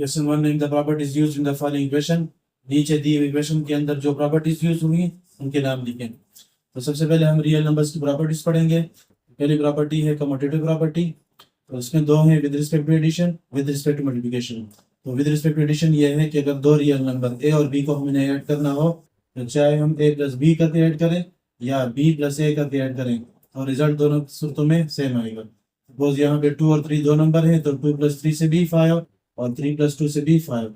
Question 1 name the properties used in the following equation. नीचे दी हुई equation के अंदर जो प्रॉपर्टीज यूज हुई उनके नाम लिखें। तो सबसे पहले हम रियल नंबर्स की प्रॉपर्टीज पढ़ेंगे। पहली प्रॉपर्टी है कम्यूटेटिव प्रॉपर्टी। तो उसमें दो हैं, with respect to addition, with respect to multiplication. तो विद रिस्पेक्ट टू एडिशन ये है कि अगर दो रियल नंबर ए और बी को हमने ऐड करना हो तो चाहे हम ए प्लस बी करके ऐड करें या बी प्लस ए करके ऐड करें तो रिजल्ट दोनों सूरतों में सेम आएगा। सपोज यहाँ पे 2 और 3 दो नंबर है तो 2 + 3 से भी 5 और 3 + 2 से भी 5।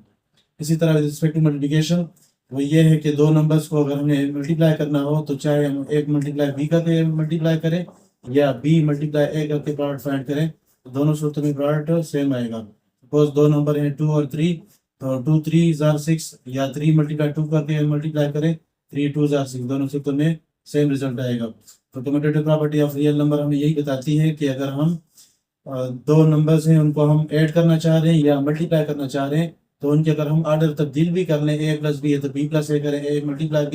इसी तरह विद रिस्पेक्ट टू मल्टीप्लिकेशन वो ये है कि दो नंबर्स को अगर हमें मल्टीप्लाई करना हो तो चाहे हम एक मल्टीप्लाई बी करके मल्टीप्लाई करें या बी मल्टीप्लाई ए करके प्रोडक्ट फाइंड करें तो दोनों सूरतों में प्रोडक्ट सेम आएगा। सपोज दो नंबर हैं 2 और 3 तो 2 3 * 6 या 3 × 2 करके मल्टीप्लाई करें 3 2 * 6 दोनों सूरतों में सेम रिजल्ट आएगा। तो commutative property of real number हमें यही बताती है कि अगर हम दो नंबर्स हैं उनको हम ऐड करना चाह रहे हैं या मल्टीप्लाई करना चाह रहे हैं तो उनके अगर हम ऑर्डर तब्दील भी कर लें, ए प्लस बी है तो बी प्लस ए करें, ए मल्टीप्लाई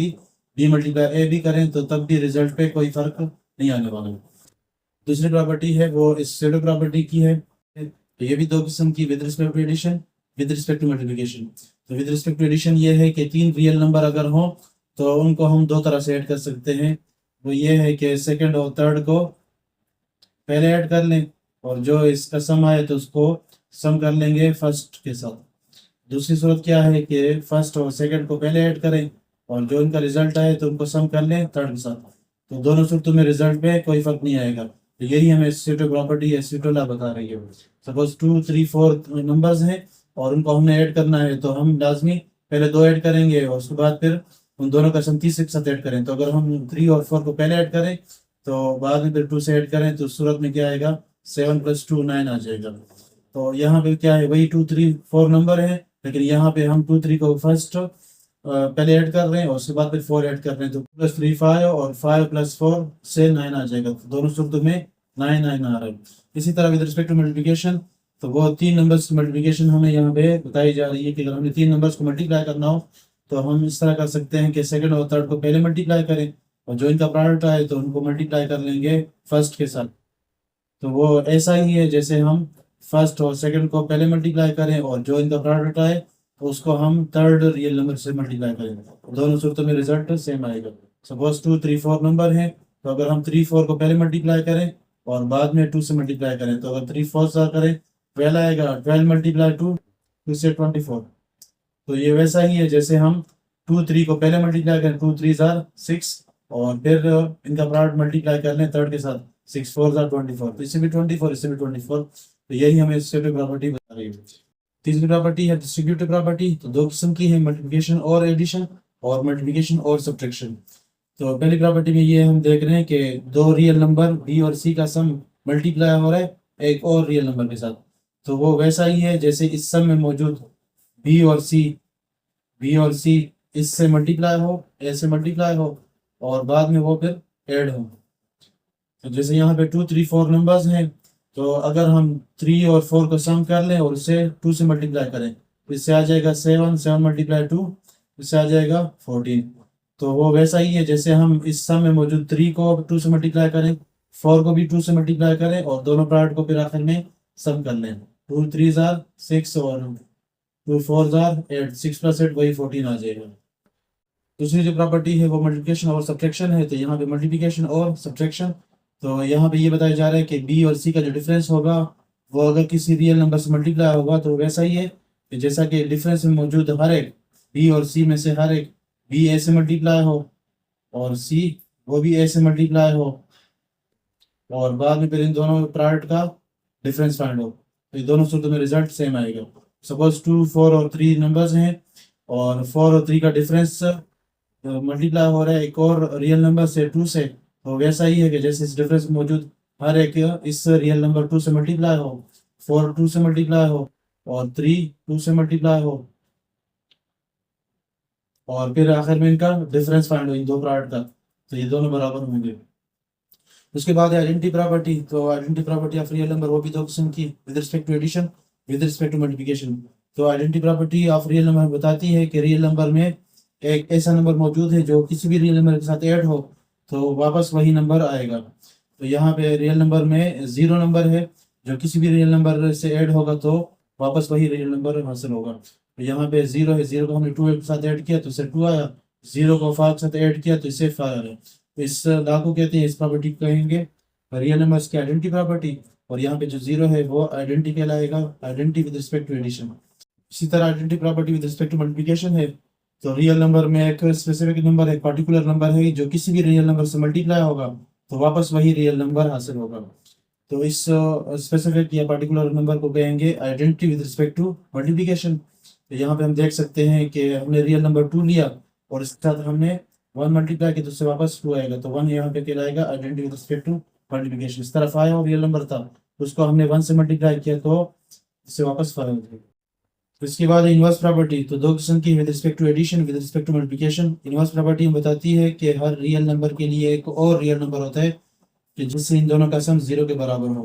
बी मल्टीप्लाई ए भी करें तो तब भी रिजल्ट पे कोई फर्क नहीं आने वाला। दूसरी प्रॉपर्टी है वो स्यूडो प्रॉपर्टी की है। तो ये भी दो किस्म की, with respect to addition, with respect to multiplication. तो विद रिस्पेक्ट टू एडिशन ये है कि 3 रियल नंबर अगर हो तो उनको हम दो तरह से ऐड कर सकते हैं। वो ये है कि सेकंड और थर्ड को पहले ऐड कर लें और जो इसका सम आए तो उसको सम कर लेंगे फर्स्ट के साथ। दूसरी सूरत क्या है कि फर्स्ट और सेकंड को पहले ऐड करें और जो इनका रिजल्ट आए तो उनको सम कर लें थर्ड के साथ। तो दोनों सूरतों में रिजल्ट में कोई फर्क नहीं आएगा। तो यही हमें स्यूडो प्रॉपर्टी या स्यूडो लॉ बता रही है। सपोज 2 3 4 नंबर्स हैं और उनको हमने ऐड करना है तो हम लाजमी पहले दो ऐड करेंगे और उसके बाद फिर उन दोनों का सम तीसरे के साथ ऐड करें। तो अगर हम 3 और 4 को पहले ऐड करें तो बाद में फिर 2 से ऐड करें तो उस सूरत में क्या आएगा 7 + 2 9 आ जाएगा। तो यहाँ पे क्या है वही 2 3 4 नंबर है लेकिन यहाँ पे हम 2 3 को फर्स्ट पहले ऐड कर रहे हैं और उसके बाद फिर 4 ऐड कर रहे हैं तो +3 5 और 5 + 4 से 9 आ जाएगा। तो दोनों सूरतों में 9 9 आ रहा है। इसी तरह विद रिस्पेक्ट टू मल्टीप्लिकेशन तो वो 3 नंबर्स की मल्टीप्लिकेशन हमें यहाँ पे बताई जा रही है कि अगर हमें 3 नंबर्स को मल्टीप्लाई करना हो तो हम इस तरह कर सकते हैं कि सेकंड और थर्ड को पहले मल्टीप्लाई करें और जो इनका प्रोडक्ट आए तो उनको मल्टीप्लाई कर लेंगे फर्स्ट के साथ। तो वो ऐसा ही है जैसे हम फर्स्ट और सेकंड को पहले मल्टीप्लाई करें और जो इनका प्रोडक्ट आए तो उसको हम थर्ड रियल नंबर से मल्टीप्लाई करें। दोनों सूरतों में रिजल्ट सेम आएगा। सपोज 2 3 4 नंबर है तो अगर हम 3 4 को पहले मल्टीप्लाई करें और बाद में 2 से मल्टीप्लाई करें तो अगर 3 4 * करें 12 आएगा, 12 × 2 से 24। तो ये वैसा ही है जैसे हम 2 3 को पहले मल्टीप्लाई करें 2 3 * 6 और फिर इनका प्रोडक्ट मल्टीप्लाई कर लें थर्ड के साथ 6 4 * 24। तो इससे भी 24 इससे भी 24। तो यही हमें स्यूडो प्रॉपर्टी बता रही है। तीसरी प्रॉपर्टी है डिस्ट्रीब्यूटिव प्रॉपर्टी। तो दो किस्म की है, मल्टीप्लिकेशन और एडिशन और मल्टीप्लिकेशन और सब्ट्रैक्शन। तो पहली प्रॉपर्टी में ये हम देख रहे हैं कि दो रियल नंबर बी और सी का सम मल्टीप्लाई हो रहा है एक और रियल नंबर के साथ। तो वो वैसा ही है जैसे इस सम में मौजूद बी और सी इससे मल्टीप्लाई हो, ए से मल्टीप्लाई हो और बाद में वो फिर ऐड हो। तो जैसे यहाँ पे 2 3 4 नंबर्स हैं तो अगर हम 3 और 4 को सम कर लें और उसे 2 से मल्टीप्लाई करें तो इससे आ जाएगा 7 7 × 2 इससे आ जाएगा 14। तो वो वैसा ही है जैसे हम इस सम में मौजूद 3 को 2 से मल्टीप्लाई करें, 4 को भी 2 से मल्टीप्लाई करें और दोनों प्रोडक्ट को फिर आखिर में सम कर लें। 2 3 * 6 और 2 4 * 8, 6 + 8 वही 14 आ जाएगा। दूसरी जो प्रॉपर्टी है वो मल्टीप्लिकेशन और सब्ट्रैक्शन है। तो यहाँ पे मल्टीप्लिकेशन और सब्ट्रैक्शन तो यहाँ पे ये बताया जा रहा है कि बी और सी का जो डिफरेंस होगा वो अगर किसी रियल नंबर से मल्टीप्लाई होगा तो वैसा ही है कि जैसा कि डिफरेंस में मौजूद हर एक बी और सी में से हर एक बी ए से मल्टीप्लाई हो और सी वो भी ए से मल्टीप्लाई हो और बाद में फिर इन दोनों प्रोडक्ट का डिफरेंस फाइंड हो तो दोनों सूरतों में रिजल्ट सेम आएगा। सपोज 2 4 और 3 नंबर्स हैं और 4 और 3 का डिफरेंस मल्टीप्लाई हो रहा है एक और रियल नंबर से 2 से। तो वैसा ही है कि जैसे इस डिफरेंस में मौजूद हर एक इस रियल नंबर 2 से मल्टीप्लाई हो, 4 2 से मल्टीप्लाई हो और 3 2 से मल्टीप्लाई हो और फिर आखिर में इनका डिफरेंस फाइंड हो इन दो प्रोडक्ट का तो ये दोनों बराबर होंगे। उसके बाद है आइडेंटिटी प्रॉपर्टी। तो identity property of real number वो भी दो किस्म की, with respect to addition, with respect to multiplication. तो identity property of real number बताती है कि रियल नंबर में एक ऐसा नंबर मौजूद है जो किसी भी रियल नंबर के साथ ऐड हो तो वापस वही नंबर आएगा। तो यहाँ पे रियल नंबर में 0 नंबर है जो किसी भी रियल नंबर से ऐड होगा तो वापस वही रियल नंबर हासिल होगा। तो यहाँ पे 0 है, 0 को हमने 2 के साथ ऐड किया तो इससे 2 आया, 0 को 5 के साथ ऐड किया तो इससे 5 आया। तो इस लॉ को कहते हैं, इस प्रॉपर्टी को कहेंगे रियल नंबर्स की आइडेंटिटी प्रॉपर्टी। और यहाँ पे जो 0 है वो आइडेंटिटी कहलाएगा, identity with respect to addition. इसी तरह identity property with respect to multiplication है। तो रियल नंबर में एक स्पेसिफिक नंबर है, पर्टिकुलर नंबर है, जो किसी भी रियल नंबर से मल्टीप्लाई होगा तो वापस वही रियल नंबर हासिल होगा। तो इस स्पेसिफिक या पर्टिकुलर नंबर को कहेंगे identity with respect to multiplication. तो यहाँ पे हम देख सकते हैं कि हमने रियल नंबर 2 लिया और इसके साथ हमने 1 मल्टीप्लाई किया तो उससे वापस 2 आएगा, तो 1 यहाँ पे कहलाएगा identity with respect to multiplication. इस तरफ आया और रियल नंबर था तो उसको हमने 1 से मल्टीप्लाई किया तो इससे वापस 5 हो जाएगा। तो इसके बाद इनवर्स प्रॉपर्टी, तो दो किस्म की, with respect to addition, with respect to multiplication. Inverse property बताती है कि हर रियल नंबर के लिए एक और रियल नंबर होता है कि जिससे इन दोनों का सम 0 के बराबर हो।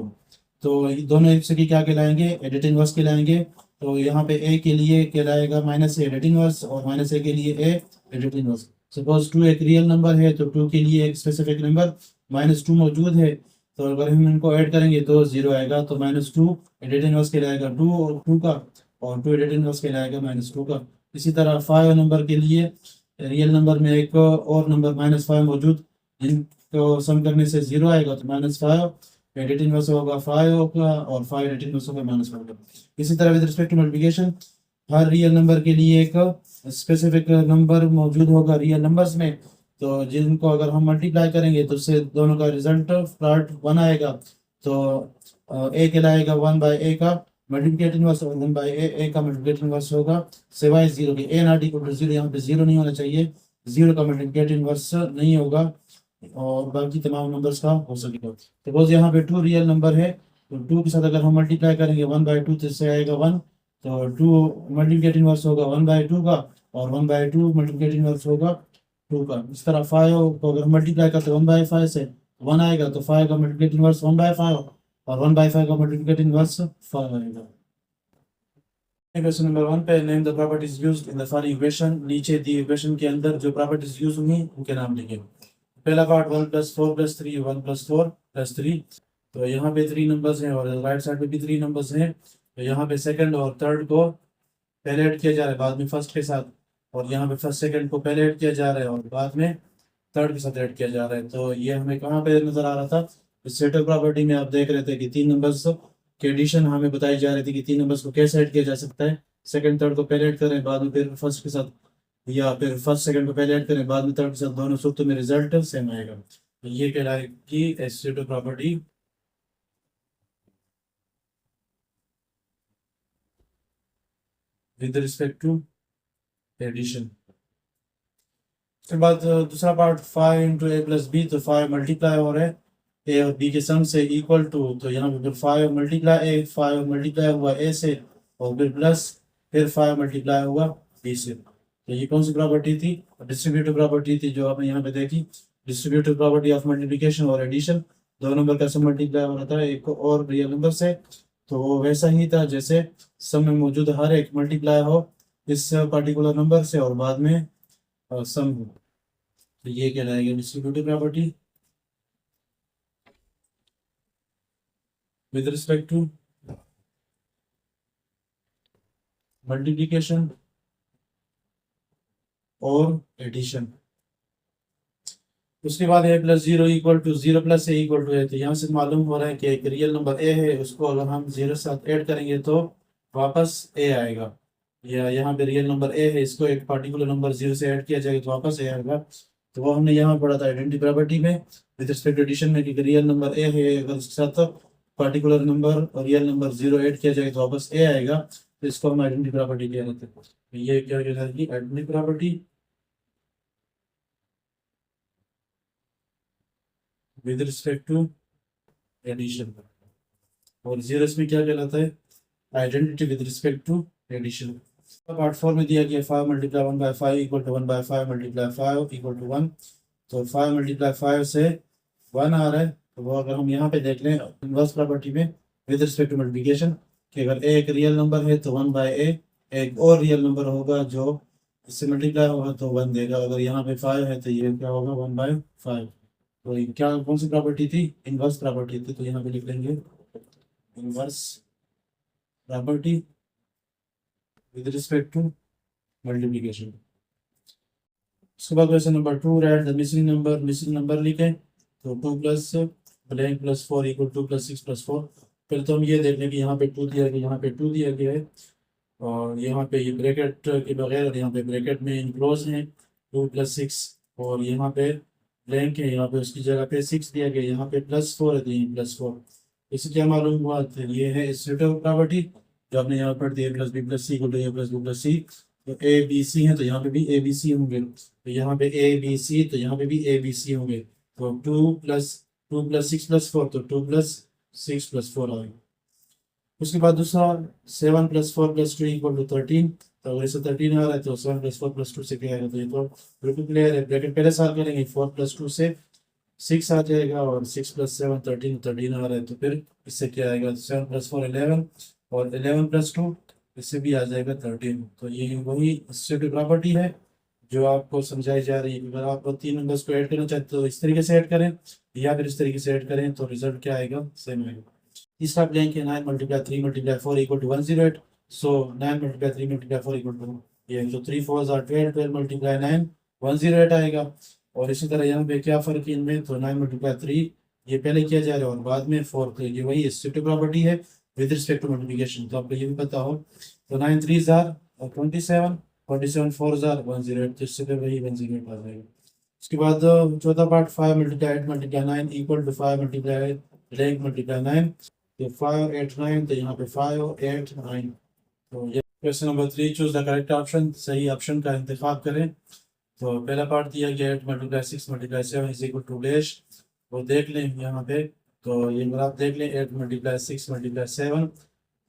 तो ये दोनों एक से क्या कहलाएंगे, एडिट इनवर्स कहलाएंगे। तो यहाँ पे ए के लिए कहलाएगा माइनस ए एडिट इनवर्स और माइनस ए के लिए ए एडिट इनवर्स। सपोज 2 एक रियल नंबर है तो 2 के लिए एक स्पेसिफिक नंबर -2 मौजूद है, तो अगर हम इनको ऐड करेंगे तो 0 आएगा, तो -2 एडिट इनवर्स कहलाएगा 2 और 2 का, और 2 एडिट इनवर्स कहलाएगा -2 का। इसी तरह 5 नंबर के लिए रियल नंबर में एक और नंबर -5 मौजूद, जिनको सम करने से 0 आएगा, तो -5 एडिट इनवर्स होगा 5 होगा और 5 एडिट इनवर्स होगा -5 का। इसी तरह विद रिस्पेक्ट टू मल्टीप्लिकेशन, हर रियल नंबर के लिए एक स्पेसिफिक नंबर मौजूद होगा रियल नंबर्स में, तो जिनको अगर हम मल्टीप्लाई करेंगे तो उससे दोनों का रिजल्ट प्लॉट 1 आएगा। तो ए कहलाएगा 1 बाय ए का मल्टीप्लिकेट इनवर्स और 1 बाय ए का मल्टीप्लिकेट इनवर्स होगा सिवाय 0 के। ए नॉट इक्वल टू 0, यहाँ पे 0 नहीं होना चाहिए, 0 का मल्टीप्लिकेट इनवर्स नहीं होगा और बाकी तमाम नंबर्स का हो सकेगा। सपोज यहाँ पे 2 रियल नंबर है तो 2 के साथ अगर हम मल्टीप्लाई करेंगे 1 बाय 2 तो इससे आएगा 1, तो 2 मल्टीप्लिकेट इनवर्स होगा 1 बाय 2 का और 1 बाय 2 मल्टीप्लिकेट इनवर्स होगा 2 का। इस तरह 5 को अगर मल्टीप्लाई करते 1 बाय 5 से 1 आएगा, तो 5 का मल्टीप्लिकेट इनवर्स 1 बाय 5 और 1 बाय 5 का मल्टीप्लिकेट इनवर्स 5 आएगा। क्वेश्चन नंबर 1 पे name the properties used in the following equation. नीचे दी इक्वेशन के अंदर जो प्रॉपर्टीज यूज हुई उनके नाम लिखें। पहला पार्ट 1 + 4 + 3 1 + 4 + 3। तो यहाँ पे 3 नंबर्स हैं और राइट साइड पे भी 3 नंबर्स हैं। तो यहाँ पे सेकंड और थर्ड को पहले ऐड किया जा रहा है बाद में फर्स्ट के साथ, और यहाँ पे फर्स्ट सेकंड को पहले ऐड किया जा रहा है और बाद में थर्ड के साथ ऐड किया जा रहा है। तो ये हमें कहाँ पे नजर आ रहा था, इस सेटल प्रॉपर्टी में आप देख रहे थे कि 3 नंबर्स की एडिशन हमें बताई जा रही थी कि 3 नंबर्स को कैसे ऐड किया जा सकता है। सेकंड थर्ड को पहले ऐड करें बाद में फिर फर्स्ट के साथ, या फिर फर्स्ट सेकंड को पहले ऐड करें बाद में थर्ड के साथ, दोनों सूत्रों में रिजल्ट सेम आएगा। तो ये कहलाएगी associative property with respect to addition. उसके बाद दूसरा पार्ट 5 × a + b, तो 5 मल्टीप्लाई हो रहा है ए और बी के सम से इक्वल टू, तो यहाँ पे फिर 5 मल्टीप्लाई ए, 5 मल्टीप्लाई हुआ ए से और फिर प्लस फिर 5 मल्टीप्लाई हुआ बी से। तो ये कौन सी प्रॉपर्टी थी, डिस्ट्रीब्यूटिव प्रॉपर्टी थी जो आपने यहाँ पे देखी, डिस्ट्रीब्यूटिव प्रॉपर्टी ऑफ मल्टीप्लिकेशन और एडिशन। दो नंबर का सम मल्टीप्लाई हो रहा था एक और रियल नंबर से, तो वो वैसा ही था जैसे सम में मौजूद हर एक मल्टीप्लाई हो इस पर्टिकुलर नंबर से और बाद में सम हो। तो ये कहलाएगा distributive property with respect to multiplication और एडिशन। उसके बाद a + 0 = 0 + a = a। तो यहाँ से मालूम हो रहा है कि एक रियल नंबर a है, उसको अगर हम 0 साथ ऐड करेंगे तो वापस a आएगा, या यहाँ पे रियल नंबर a है, इसको एक पर्टिकुलर नंबर 0 से ऐड किया जाएगा तो वापस a आएगा। तो वो हमने यहाँ पढ़ा था आइडेंटिटी प्रॉपर्टी में विद रिस्पेक्ट टू एडिशन में कि रियल नंबर a है, अगर उसके साथ पर्टिकुलर नंबर और रियल नंबर 0 ऐड किया जाएगा तो वापस a आएगा, तो इसको हम आइडेंटिटी प्रॉपर्टी कह रहे थे। ये क्या कहलाएगी, identity property with respect to addition. और 0 में क्या कहलाता है, identity with respect to addition. Part 4 में दिया गया 5 × 1 / 5 = 1 / 5 × 5 = 1। तो 5 × 5 से 1 आ रहा है, तो वो अगर हम यहाँ पे देख लें इनवर्स प्रॉपर्टी में विद रिस्पेक्ट टू मल्टीप्लिकेशन, कि अगर a एक रियल नंबर है तो 1 बाय a एक और रियल नंबर होगा जो इससे मल्टीप्लाई होगा तो 1 देगा। अगर यहाँ पे 5 है तो ये क्या होगा 1 बाय 5। तो ये क्या कौन सी प्रॉपर्टी थी, इनवर्स प्रॉपर्टी थी। तो यहाँ पे लिख लेंगे inverse property with respect to multiplication. उसके बाद question number 2, write the missing number लिखें। तो 2 plus blank plus 4 equal 2 plus 6 plus 4। पहले तो हम ये देख लें कि यहाँ पे 2 दिया गया, यहाँ पे 2 दिया गया है, और यहाँ पे ये ब्रैकेट के बगैर और यहाँ पे ब्रैकेट में इनक्लोज है 2 प्लस 6, और यहाँ पे ब्लैंक है, यहाँ पे उसकी जगह पे 6 दिया गया, यहाँ पे प्लस 4 है तो ये प्लस 4। इससे क्या मालूम हुआ, तो ये है एसोसिएटिव प्रॉपर्टी जो आपने यहाँ पर A plus B plus C equal to A plus B plus C. तो ए बी सी है तो यहाँ पे भी ए बी सी होंगे, तो यहाँ पे ए बी सी तो यहाँ पे भी ए बी सी होंगे। तो 2 प्लस 6 प्लस 4 तो 2 प्लस 6 प्लस 4 आएगा। उसके बाद दूसरा 7 प्लस 4 प्लस 2 इक्वल टू 13। तो अगर इसे 13 आ रहा है तो 7 प्लस 4 प्लस 2 से क्या आएगा, तो ये तो बिल्कुल क्लियर है। ब्रैकेट पहले सॉल्व करेंगे, 4 प्लस 2 से 6 आ जाएगा, और 6 प्लस 7 13 आ रहा है, तो फिर इससे क्या आएगा, 7 प्लस 4 11, और 11 प्लस 2 इससे भी आ जाएगा 13। तो ये वही एसोसिएटिव प्रॉपर्टी है जो आपको समझाई जा रही है। अगर आप 3 नंबर्स को ऐड करना चाहते हो तो इस तरीके से ऐड करें, या फिर इस तरीके से ऐड करें, तो रिजल्ट क्या आएगा, सेम आएगा। तीसरा ब्लैंक है 9 multiply 3 multiply 4 equal to 108। So 9 multiply 3 multiply 4 equal to ये, तो 3 4 आर 12, 12 मल्टीप्लाई 9 108 आएगा। और इसी तरह यहाँ पे क्या फर्क है इनमें, तो 9 मल्टीप्लाई 3 ये पहले किया जा रहा है और बाद में 4, तो ये वही एसोसिएटिव प्रॉपर्टी है विद रिस्पेक्ट टू मल्टीप्लिकेशन। तो आपको ये भी पता हो, तो 9 3 आर 27, 27 4 आर 108, तो इससे वही 108 आ जाएगा। उसके बाद चौथा part 5 multiply 8 multiply 9 equal to 5 multiply blank multiply 9। तो 5 8 9, तो यहाँ पे 5 8 9। तो ये question number 3, choose the correct option, सही ऑप्शन का इंतखाब करें। तो पहला पार्ट दिया गया 8 multiply 6 multiply 7 is equal to dash, वो देख लें यहाँ पे। तो ये ग्राफ देख लें 8 मल्टीप्लाई 6 मल्टीप्लाई 7,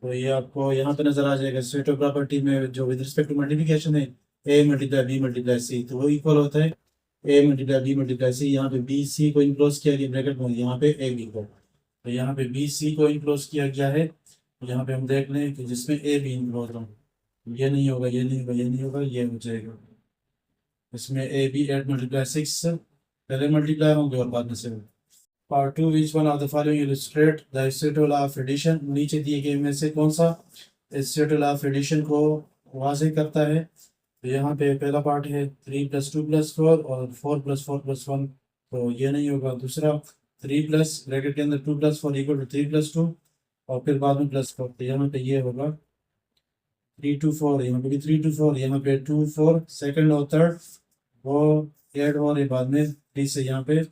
तो ये आपको यहाँ पे नजर आ जाएगा एसोसिएटिव प्रॉपर्टी में जो विद रिस्पेक्ट टू मल्टीप्लिकेशन है a multiply b multiply c, तो वो इक्वल होता है a multiply b multiply c। यहाँ पे b c को इनक्लोज किया गया ब्रैकेट में, यहाँ पे a b को, तो यहाँ पे बी सी को इनक्लोज किया गया है। यहाँ पे हम देख लें कि जिसमें ए भी इनक्लोज हो, ये नहीं होगा, ये नहीं होगा, ये नहीं होगा, ये हो जाएगा। इसमें ए बी 8 मल्टीप्लाई 6 पहले मल्टीप्लाई होंगे और बाद में 7। Part 2, which one of the following illustrate the associative law of addition. नीचे दिए गए में से कौन सा एसोसिएटिव लॉ ऑफ एडिशन को वाज़ेह करता है। तो यहाँ पे पहला पार्ट है 3 प्लस 2 प्लस 4 और 4 प्लस 4 प्लस 1, तो ये नहीं होगा। दूसरा 3 प्लस ब्रैकेट के अंदर 2 प्लस 4 इक्वल टू 3 प्लस 2, और फिर बाद में प्लस 4, तो यहाँ पे ये होगा 3 2 4, यहाँ पे भी 3 2 4, यहाँ पे 2 4 सेकंड और थर्ड वो ऐड हो रहे बाद में 3 से, यहाँ पे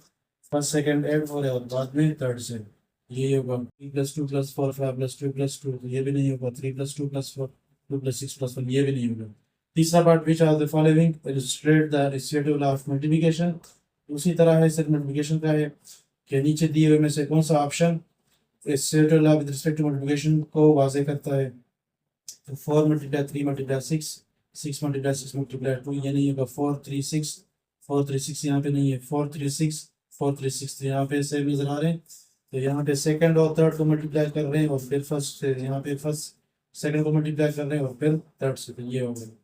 फर्स्ट सेकंड ऐड हो रहे और बाद में थर्ड से, ये होगा 3 प्लस 2 प्लस 4 5 प्लस 2 प्लस 2, तो ये भी नहीं होगा। 3 प्लस 2 प्लस 4 2 प्लस 6 प्लस 1, ये भी नहीं होगा। तीसरा part, which are the following illustrate the associative law of multiplication. उसी तरह है सिर्फ मल्टीप्लिकेशन का है कि नीचे दिए हुए में से कौन सा option associative law with respect to multiplication को वाज़ेह करता है। तो 4 मल्टीप्लाई 3 मल्टीप्लाई 6 6 मल्टीप्लाई 6 मल्टीप्लाई 2, ये नहीं होगा। 4 3 6 4 3 6 यहाँ पे नहीं है। 4 3 6 4 3 6, तो यहाँ पे सेम नजर आ रहे हैं। तो यहाँ पे सेकंड और थर्ड को मल्टीप्लाई कर रहे हैं और फिर फर्स्ट से, यहाँ पे फर्स्ट सेकंड को मल्टीप्लाई कर रहे हैं और फिर थर्ड से, तो ये हो गया।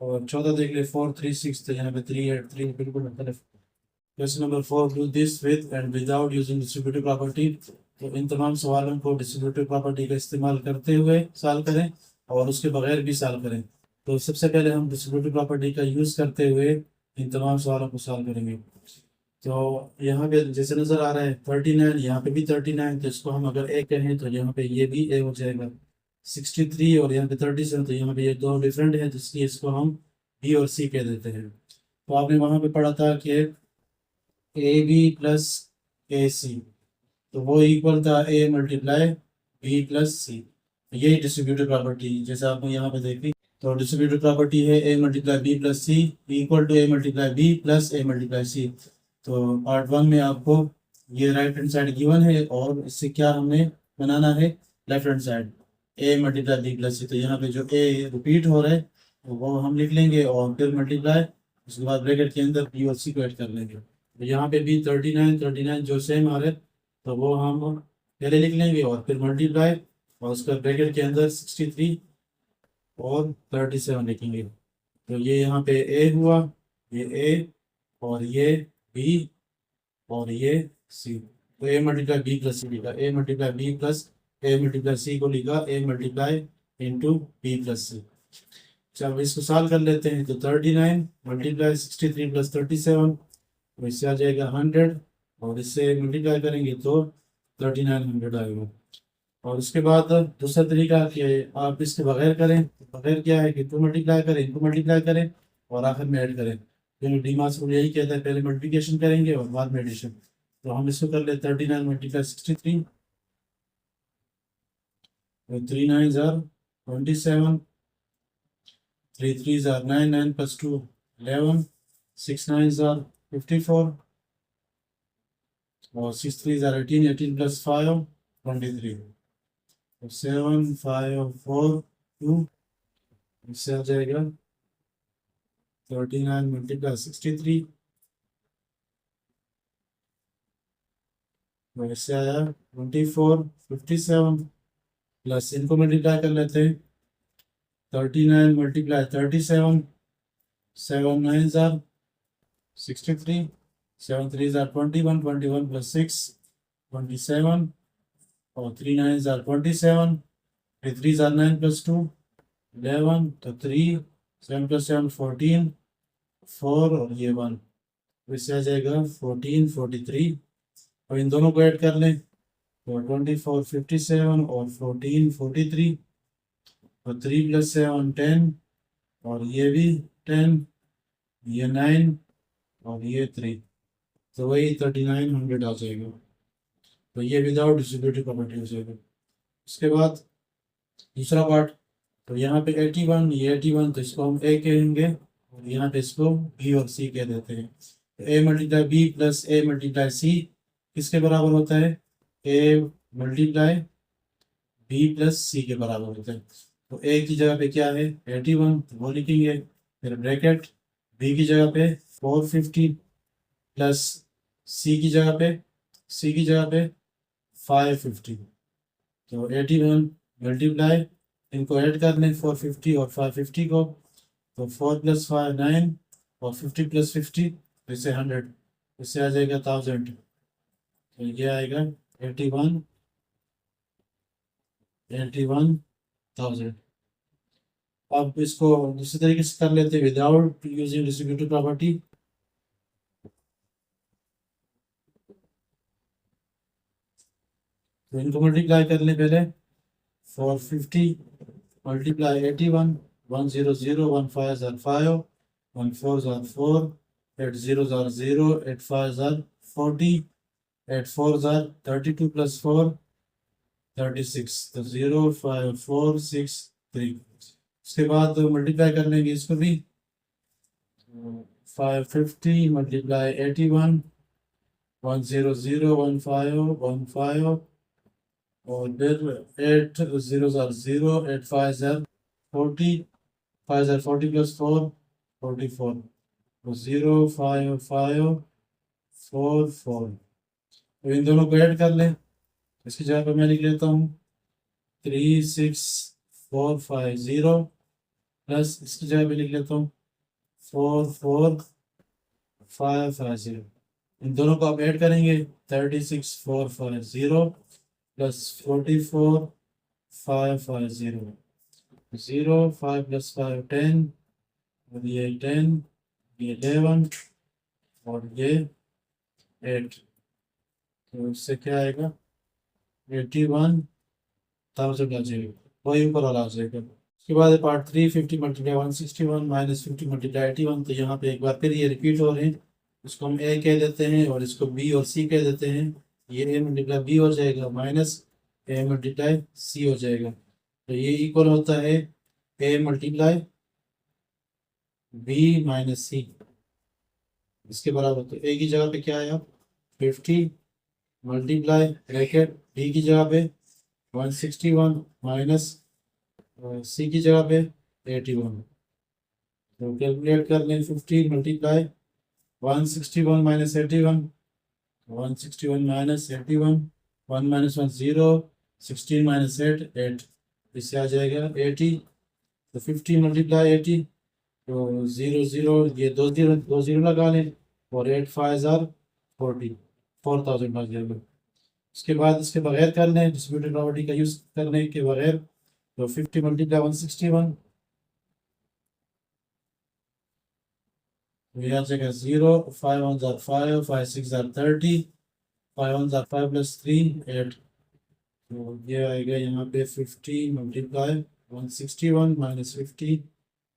और चौथा देख ले 4 3 6, तो यहाँ पे 3 8 3 बिल्कुल मुख्तलिफ। Question number 4, do this with and without using distributive property. तो इन तमाम सवालों को डिस्ट्रीब्यूटिव प्रॉपर्टी का इस्तेमाल करते हुए सॉल्व करें और उसके बगैर भी सॉल्व करें। तो सबसे पहले हम डिस्ट्रीब्यूटिव प्रॉपर्टी का यूज़ करते हुए इन तमाम सवालों को सॉल्व करेंगे। तो यहाँ पे जैसे नज़र आ रहा है 39, यहाँ पे भी 39, तो इसको हम अगर ए कहें तो यहाँ पे ये भी ए हो जाएगा। 63 और यहाँ पे 37, तो यहाँ पे ये दो डिफरेंट है, तो इसलिए इसको हम बी और सी कह देते हैं। तो आपने वहाँ पे पढ़ा था कि ए बी प्लस ए सी, तो वो इक्वल था ए मल्टीप्लाई बी प्लस सी। यही डिस्ट्रीब्यूटिव प्रॉपर्टी जैसे आपने यहाँ पे देखी। तो डिस्ट्रीब्यूटिव प्रॉपर्टी है A multiply B plus C equal to A multiply B plus A multiply C. तो पार्ट 1 में आपको ये राइट हैंड साइड गिवन है और इससे क्या हमने बनाना है, लेफ्ट हैंड साइड ए मल्टीप्लाई बी प्लस सी। तो यहाँ पे जो ए रिपीट हो रहा है वो हम लिख लेंगे और फिर मल्टीप्लाई, उसके बाद ब्रैकेट के अंदर बी और सी को ऐड कर लेंगे। तो यहाँ पे भी 39 जो सेम आ रहे तो वो हम पहले लिख लेंगे और फिर मल्टीप्लाई और उसका ब्रैकेट के अंदर 63 और 37 लिखेंगे। तो ये यहाँ पे ए हुआ, ये ए और ये बी और ये सी। तो ए मल्टीप्लाई बी प्लस सी लिखा, ए multiply B plus A multiply सी को लिखा A multiply into B plus सी। जब इसको सॉल्व कर लेते हैं तो 39 मल्टीप्लाई 63 प्लस 37, तो इससे आ जाएगा 100, और इससे मल्टीप्लाई करेंगे तो 3900 आएगा। और उसके बाद दूसरा तरीका कि आप इसके बगैर करें, बगैर क्या है कि टू मल्टीप्लाई करें, इनको मल्टीप्लाई करें और आखिर में ऐड करें, क्योंकि डीमास रूल यही कहता है पहले मल्टीप्लिकेशन करेंगे और बाद में एडिशन। तो हम इसको कर ले 39 multiply 63, 3 9 are 27, 3 3s are 9, 9 plus 2 11, 6 9s are 54, और 6 3s are 18, 18 plus 5 23, 7 5 4 2, इससे आ जाएगा 39 मल्टीप्लाई 63, और इससे आया 24 57, प्लस इनको मल्टीप्लाई कर लेते हैं 39 multiply 37, 7 9s are 63, 7 3s are 21, 21 plus 6 27, और 3 9s are 27, 3 3s are 9 plus 2 11, तो 3 7 plus 7 14, 4 और ये 1, तो इससे आ जाएगा 14 43। और इन दोनों को ऐड कर लें तो 24 57 और 14 43, और 3 प्लस 7 10, और ये भी 10, ये 9 और ये 3, तो वही 3900 आ जाएगा। तो ये विदाउट डिस्ट्रीब्यूटिव प्रॉपर्टी हो जाएगा। उसके बाद दूसरा पार्ट, तो यहाँ पे 81, ये 81, तो इसको हम ए कहेंगे और यहाँ पे इसको बी और सी कह देते हैं। तो ए multiply B plus A multiply सी किसके बराबर होता है? ए मल्टीप्लाई बी प्लस सी के बराबर होता है। तो ए की जगह पे क्या है 81, तो वो लिखेंगे, फिर ब्रैकेट बी की जगह पे 450 प्लस सी की जगह पे 550, तो 81 मल्टीप्लाई, इनको ऐड कर लें 450 और 550 को, तो 4 प्लस 5 9 और 50 प्लस 50, तो इससे 100, इससे आ जाएगा 1000, तो ये आएगा 81,000। अब इसको दूसरे तरीके से कर लेते हैं विदाउट यूजिंग डिस्ट्रीब्यूटिव प्रॉपर्टी। तो इनको मल्टीप्लाई कर लें पहले 450 multiply 81, 1 0 0, 1 5 are 5, 1 4 are 4, 8 0 are 0, 8 5 are 40, 8 4 are 32 plus 4 36, तो 0 5 4 6 3। उसके बाद मल्टीप्लाई कर लेंगे इसको भी 550 मल्टीप्लाई 81, 1 0 0, 1 5 1 5, और फिर 8 0 are 0, 8 5 are 40, 5 are 40 plus 4 44, तो 0 5 5 4 4। तो इन दोनों को ऐड कर लें, इसकी जगह पर मैं लिख लेता हूँ 3 6 4 5 0, प्लस इसकी जगह पे लिख लेता हूँ 4 4 5 5 0। इन दोनों को आप ऐड करेंगे 36 4 5 0 प्लस 44 5 5 0, 0 5 प्लस 5 10, और ये 10, ये 11 और ये 8, तो इससे क्या आएगा 81,000 आ जाएगा, वही ऊपर वाला आ जाएगा। उसके बाद पार्ट 3 50 मल्टीप्लाई 161 माइनस 50 मल्टीप्लाई 81, तो यहाँ पे एक बार फिर ये रिपीट हो रहे हैं, इसको हम ए कह देते हैं और इसको बी और सी कह देते हैं। ये ए मल्टीप्लाई बी हो जाएगा माइनस ए मल्टीप्लाई सी हो जाएगा, तो ये इक्वल होता है ए मल्टीप्लाई बी माइनस सी, इसके बराबर। तो ए की जगह पे क्या आया 50 मल्टीप्लाई ब्रैकेट बी की जगह पे 161 माइनस सी की जगह पे 81, तो कैलकुलेट कर लें 50 multiply 161 minus 81, 161 minus 81, 1 minus 1 0, 16 minus 8 8, इससे आ जाएगा 80, तो 50 मल्टीप्लाई 80, तो 0 0, ये 2 0 लगा लें, और 8 5 are 40, 4000 आ जाएगा। उसके बाद इसके बगैर कर लें डिस्ट्रीब्यूटिव प्रॉपर्टी का यूज़ करने के बगैर, तो 50 मल्टीप्लाई 161, तो यहाँ जगह 0, 5 1s are 5, 5 6 are 30, 5 1s are 5 plus 3 8। तो ये आएगा यहाँ पे 50 मल्टीप्लाई 161 माइनस 50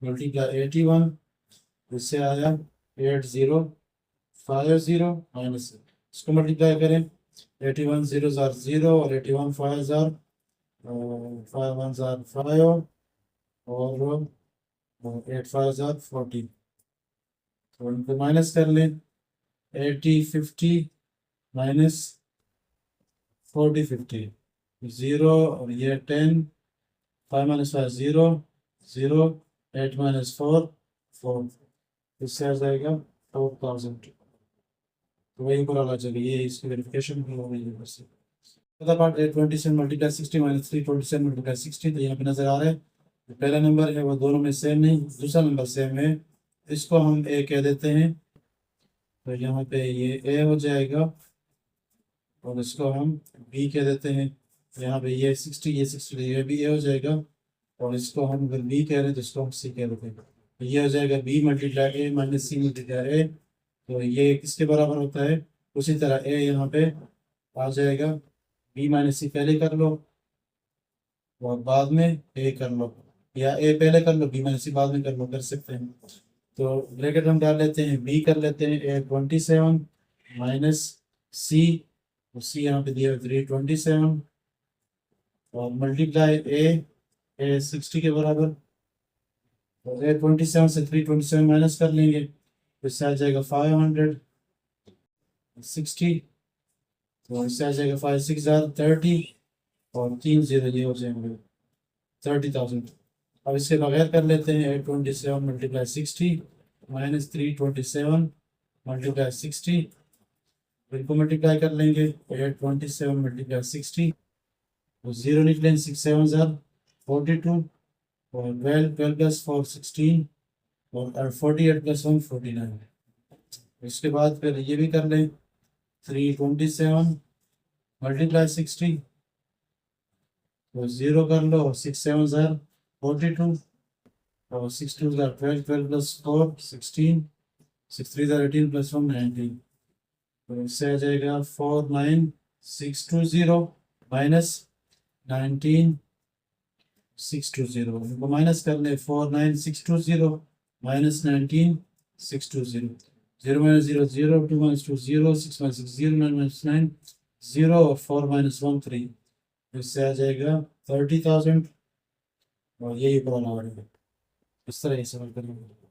मल्टीप्लाई 81, इससे आया 8050 माइनस, इसको मल्टीप्लाई करें 81 zeros are 0 और 81 5s are 5 1s are 5 और 8 5s are 40। तो इनको माइनस कर लें 80 50 माइनस 40 50 0 और ये 10, 5 minus 5 0 0, 8 minus 4 4, इससे आ जाएगा 4000। तो वही पूरा आ जाएगा, ये इसकी वेरिफिकेशन हो गई है बस। अगला पार्ट 827 मल्टीप्लाई 60 माइनस 327 मल्टीप्लाई 60, तो यहाँ पे नजर आ रहा है पहला नंबर है वो दोनों में सेम नहीं, दूसरा नंबर सेम है, इसको हम ए कह देते हैं। तो यहाँ पे ये ए हो जाएगा और इसको हम बी कह देते हैं। यहाँ पे ये 60 ये 60 ये भी ए हो जाएगा और इसको हम अगर बी कह रहे हैं तो इसको हम सी कह देते हैं। तो ये हो जाएगा बी मल्टीप्लाई ए माइनस सी मल्टीप्लाई ए। तो ये किसके बराबर होता है, उसी तरह ए यहाँ पे आ जाएगा, बी माइनस सी पहले कर लो और बाद में ए कर लो, या ए पहले कर लो बी माइनस सी बाद में कर लो, कर सकते हैं। तो ब्रैकेट हम डाल लेते हैं, बी कर लेते हैं ए 27 माइनस सी, और सी यहाँ पे दिया 327 और मल्टीप्लाई ए 60 के बराबर, और ए 27 से 327 माइनस कर लेंगे तो इससे आ जाएगा 560, तो इससे आ जाएगा 5 6 30 और 3 0 ये हो जाएंगे 30,000। अब इसके बगैर कर लेते हैं 827 मल्टीप्लाई 60 माइनस 327 मल्टीप्लाई 60, इनको मल्टीप्लाई कर लेंगे 827 मल्टीप्लाई 60, तो 0 निकलेंगे 6 7 42 और 12 प्लस 4 16 और 48 प्लस 1 49। इसके बाद फिर ये भी कर लें 327 मल्टीप्लाई 60, तो 0 कर लो 6 7 42 और 6 2 12 12 प्लस 4 16, 6 3 18 प्लस 1 19। तो इससे आ जाएगा 49620 माइनस 19620, इनको माइनस कर ले 49620 minus 19620, 0 minus 0 0, 2 minus 2 0, 6 minus 6 0, 9 minus 9 0 और 4 minus 1 3, इससे आ जाएगा 30,000 और यही प्रॉब्लम है। इस तरह ही सवाल करेंगे।